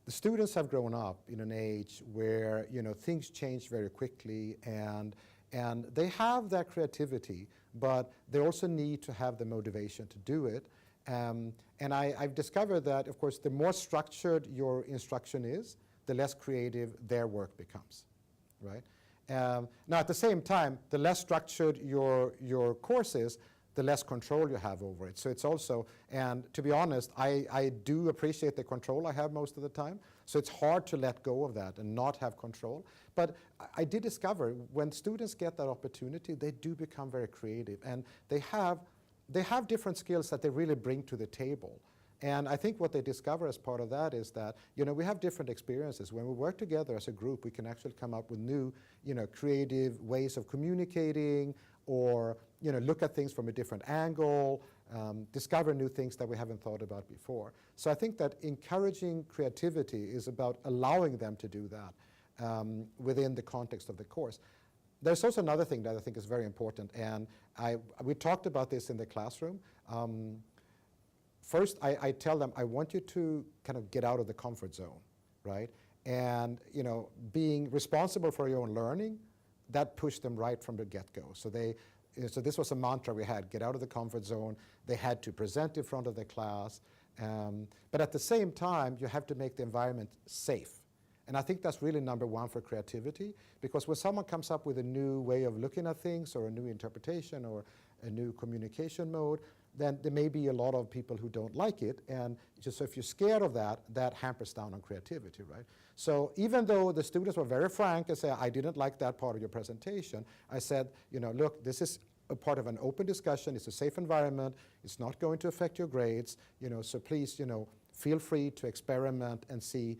the students have grown up in an age where things change very quickly, and they have that creativity, but they also need to have the motivation to do it. And I've discovered that, of course, the more structured your instruction is, the less creative their work becomes, right? Now, at the same time, the less structured your course is, the less control you have over it. So it's also, and to be honest, I do appreciate the control I have most of the time. So it's hard to let go of that and not have control. But I did discover when students get that opportunity, they do become very creative, and they have different skills that they really bring to the table. And I think what they discover as part of that is that, we have different experiences. When we work together as a group, we can actually come up with new, creative ways of communicating, or, look at things from a different angle, discover new things that we haven't thought about before. So I think that encouraging creativity is about allowing them to do that within the context of the course. There's also another thing that I think is very important, and we talked about this in the classroom. First, I tell them, I want you to kind of get out of the comfort zone, right? And, being responsible for your own learning, that pushed them right from the get-go. So this was a mantra we had: get out of the comfort zone. They had to present in front of the class. But at the same time, you have to make the environment safe. And I think that's really number one for creativity, because when someone comes up with a new way of looking at things, or a new interpretation, or a new communication mode, then there may be a lot of people who don't like it. And just so if you're scared of that, that hampers down on creativity, right? So even though the students were very frank and say, I didn't like that part of your presentation, I said, look, this is a part of an open discussion. It's a safe environment. It's not going to affect your grades. So please, feel free to experiment and see,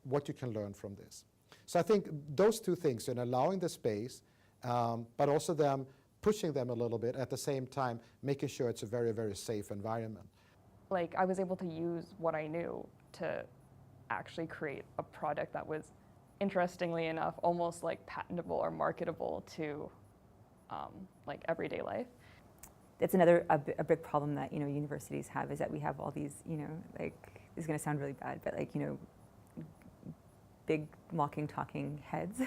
what you can learn from this. So I think those two things, allowing the space, but also them pushing them a little bit, at the same time making sure it's a very, very safe environment. Like, I was able to use what I knew to actually create a product that was, interestingly enough, almost like patentable or marketable to like everyday life. It's another a big problem that universities have, is that we have all these like, this is going to sound really bad, but like big walking, talking heads,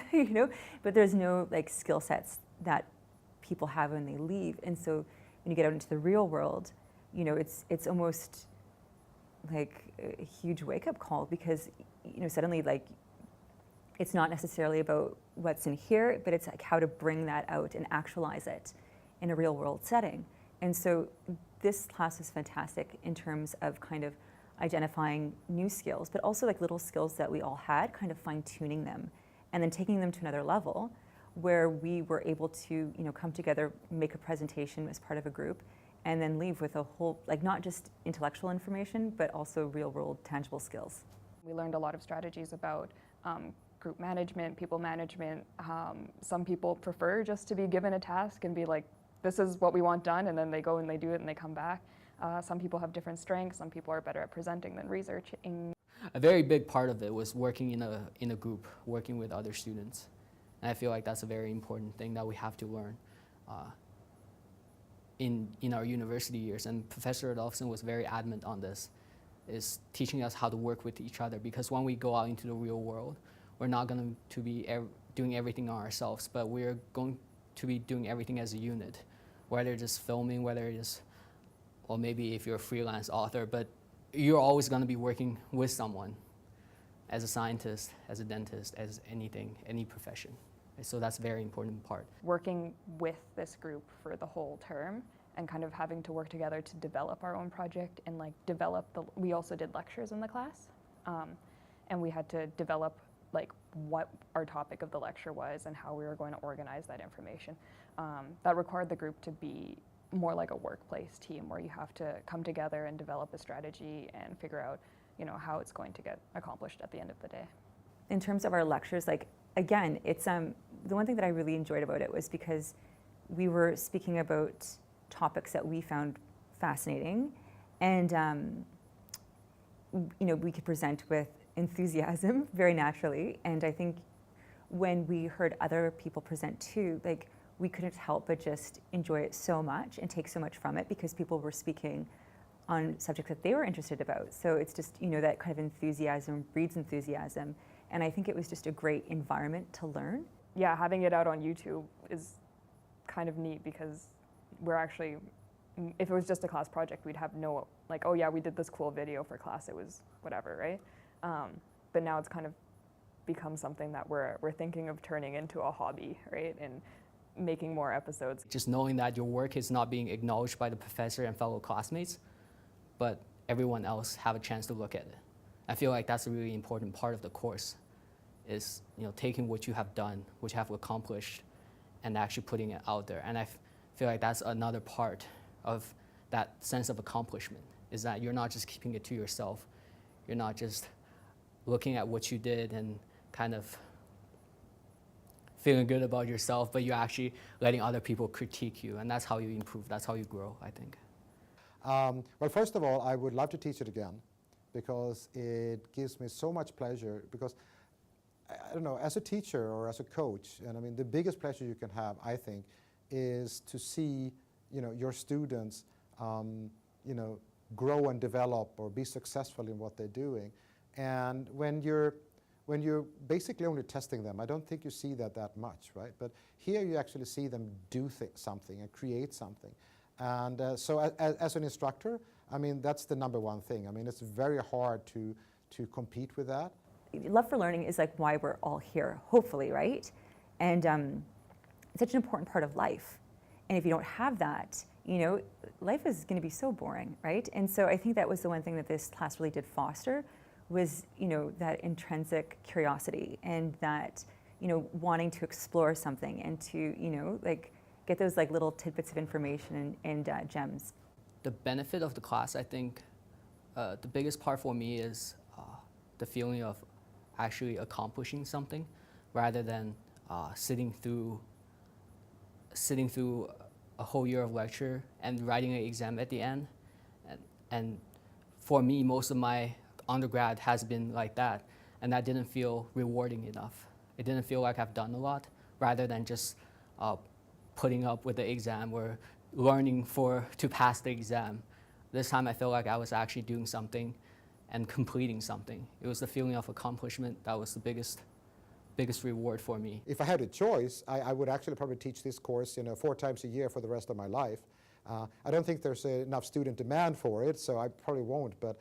but there's no like skill sets that people have when they leave. And so when you get out into the real world, it's almost like a huge wake-up call, because suddenly, like, it's not necessarily about what's in here, but it's like how to bring that out and actualize it in a real world setting. And so this class is fantastic in terms of kind of identifying new skills, but also like little skills that we all had, kind of fine-tuning them and then taking them to another level, where we were able to, come together, make a presentation as part of a group, and then leave with a whole, like, not just intellectual information, but also real-world tangible skills. We learned a lot of strategies about group management, people management. Some people prefer just to be given a task and be like, this is what we want done, and then they go and they do it and they come back. Some people have different strengths. Some people are better at presenting than researching. A very big part of it was working in a group, working with other students. And I feel like that's a very important thing that we have to learn in our university years. And Professor Adolphson was very adamant on this, is teaching us how to work with each other, because when we go out into the real world, we're not going to be doing everything on ourselves, but we're going to be doing everything as a unit, whether it's just filming, whether it's, well, maybe if you're a freelance author, but you're always going to be working with someone, as a scientist, as a dentist, as anything, any profession. So that's a very important part. Working with this group for the whole term and kind of having to work together to develop our own project and like we also did lectures in the class, and we had to develop like what our topic of the lecture was and how we were going to organize that information. That required the group to be more like a workplace team, where you have to come together and develop a strategy and figure out, how it's going to get accomplished at the end of the day. In terms of our lectures, like, again, it's the one thing that I really enjoyed about it was because we were speaking about topics that we found fascinating, and we could present with enthusiasm very naturally. And I think when we heard other people present too, like, we couldn't help but just enjoy it so much and take so much from it, because people were speaking on subjects that they were interested about. So it's just, you know, that kind of enthusiasm breeds enthusiasm. And I think it was just a great environment to learn. Yeah, having it out on YouTube is kind of neat because we're actually, if it was just a class project, we'd have no, like, oh yeah, we did this cool video for class, it was whatever, right? But now it's kind of become something that we're thinking of turning into a hobby, right? And making more episodes. Just knowing that your work is not being acknowledged by the professor and fellow classmates, but everyone else have a chance to look at it. I feel like that's a really important part of the course, is, you know, taking what you have done, what you have accomplished, and actually putting it out there. And I feel like that's another part of that sense of accomplishment, is that you're not just keeping it to yourself. You're not just looking at what you did and kind of feeling good about yourself, but you're actually letting other people critique you, and that's how you improve, that's how you grow, I think. Well, first of all, I would love to teach it again, because it gives me so much pleasure, because I don't know, as a teacher or as a coach, and I mean the biggest pleasure you can have, I think, is to see, you know, your students, you know, grow and develop or be successful in what they're doing. And when you're basically only testing them, I don't think you see that much, right? But here you actually see them do something and create something. And so as an instructor, I mean, that's the number one thing. I mean, it's very hard to compete with that. Love for learning is like why we're all here, hopefully, right? And it's such an important part of life. And if you don't have that, you know, life is going to be so boring, right? And so I think that was the one thing that this class really did foster, was, you know, that intrinsic curiosity and that, you know, wanting to explore something and to, you know, like get those like little tidbits of information and gems. The benefit of the class, I think, the biggest part for me is the feeling of actually accomplishing something, rather than sitting through a whole year of lecture and writing an exam at the end. And for me, most of my undergrad has been like that, and that didn't feel rewarding enough. It didn't feel like I've done a lot, rather than just putting up with the exam or learning to pass the exam. This time I felt like I was actually doing something and completing something. It was the feeling of accomplishment that was the biggest reward for me. If I had a choice, I would actually probably teach this course, you know, 4 times a year for the rest of my life. I don't think there's enough student demand for it, so I probably won't, but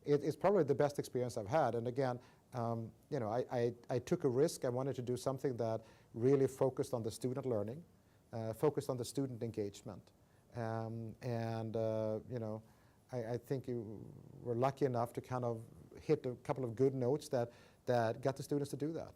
it's probably the best experience I've had. And again, you know, I took a risk. I wanted to do something that really focused on the student learning, focused on the student engagement. You know, I think we're lucky enough to kind of hit a couple of good notes that got the students to do that.